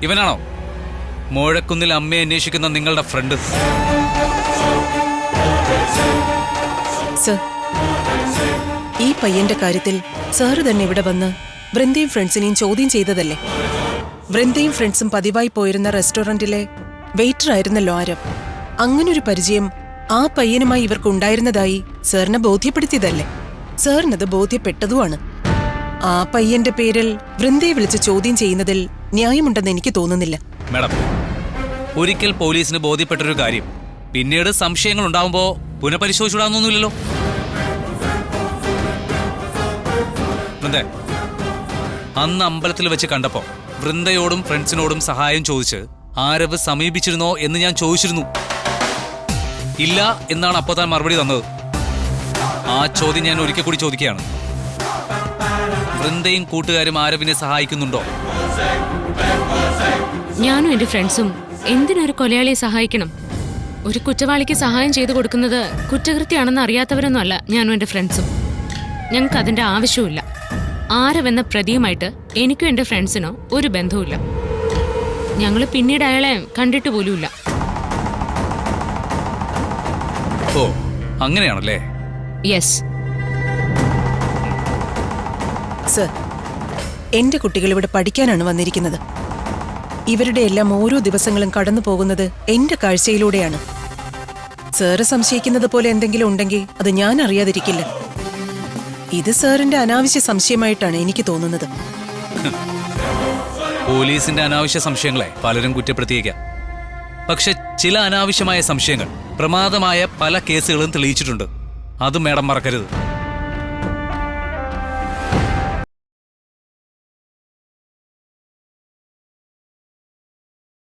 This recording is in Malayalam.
ഇവനാണോ മോഴക്കുന്നിൽ അമ്മയെ അന്വേഷിക്കുന്ന നിങ്ങളുടെ ഫ്രണ്ട്? സർ, ഈ പയ്യന്റെ കാര്യത്തിൽ സാറ് തന്നെ ഇവിടെ വന്ന് വൃന്ദയും ഫ്രണ്ട്സിനെയും ചോദ്യം ചെയ്തതല്ലേ? വൃന്ദയും ഫ്രണ്ട്സും പതിവായി പോയിരുന്ന റെസ്റ്റോറന്റിലെ വെയിറ്റർ ആയിരുന്നല്ലോ ആരവ്. അങ്ങനൊരു പരിചയം ആ പയ്യനുമായി ഇവർക്കുണ്ടായിരുന്നതായി സാറിനെ ബോധ്യപ്പെടുത്തിയതല്ലേ? സാറിനത് ബോധ്യപ്പെട്ടതുമാണ്. ആ പയ്യന്റെ പേരിൽ വൃന്ദയെ വിളിച്ച് ചോദ്യം ചെയ്യുന്നതിൽ ന്യായമുണ്ടെന്ന് എനിക്ക് തോന്നുന്നില്ല. മാഡം, ഒരിക്കൽ പോലീസിന് ബോധ്യപ്പെട്ടൊരു കാര്യം പിന്നീട് സംശയങ്ങൾ ഉണ്ടാവുമ്പോ പുനഃപരിശോധിച്ചിടാന്നൊന്നുമില്ലല്ലോ. വൃന്ദ, അന്ന് അമ്പലത്തിൽ വെച്ച് കണ്ടപ്പോ വൃന്ദയോടും ഫ്രണ്ട്സിനോടും സഹായം ചോദിച്ച് ആരവ് സമീപിച്ചിരുന്നോ എന്ന് ഞാൻ ചോദിച്ചിരുന്നു. ഇല്ല എന്നാണ് അപ്പോ താൻ മറുപടി തന്നത്. ആ ചോദ്യം ഞാൻ ഒരിക്കൽ കൂടി ചോദിക്കുകയാണ്. വൃന്ദയും കൂട്ടുകാരും ആരവിനെ സഹായിക്കുന്നുണ്ടോ? ഞാനും എന്റെ ഫ്രണ്ട്സും എന്തിനൊരു കൊലയാളിയെ സഹായിക്കണം? ഒരു കുറ്റവാളിക്ക് സഹായം ചെയ്തു കൊടുക്കുന്നത് കുറ്റകൃത്യമാണെന്ന് അറിയാത്തവരൊന്നും അല്ല ഞാനും എന്റെ ഫ്രണ്ട്സും. ഞങ്ങൾക്ക് അതിന്റെ ആവശ്യമില്ല. ആരവെന്ന പ്രതിയുമായിട്ട് എനിക്കും എന്റെ ഫ്രണ്ട്സിനോ ഒരു ബന്ധവുമില്ല. ഞങ്ങൾ പിന്നീട് അയാളെ കണ്ടിട്ട് പോലുമില്ല. ഓ, അങ്ങനെയാണല്ലേ? യെസ് സർ, എന്റെ കുട്ടികൾ ഇവിടെ പഠിക്കാനാണ് വന്നിരിക്കുന്നത്. ഇവരുടെ എല്ലാം ഓരോ ദിവസങ്ങളും കടന്നു പോകുന്നത് എന്റെ കാഴ്ചയിലൂടെയാണ്. സാറ് സംശയിക്കുന്നത് പോലെ എന്തെങ്കിലും ഉണ്ടെങ്കിൽ അത് ഞാൻ അറിയാതിരിക്കില്ല. ഇത് സാറിന്റെ അനാവശ്യ സംശയമായിട്ടാണ് എനിക്ക് തോന്നുന്നത്. പോലീസിന്റെ അനാവശ്യ സംശയങ്ങളെ പലരും കുറ്റപ്പെടുത്തിയേക്കാം. പക്ഷെ ചില അനാവശ്യമായ സംശയങ്ങൾ പ്രമാദമായ പല കേസുകളും തെളിയിച്ചിട്ടുണ്ട്. അത് മേഡം മറക്കരുത്.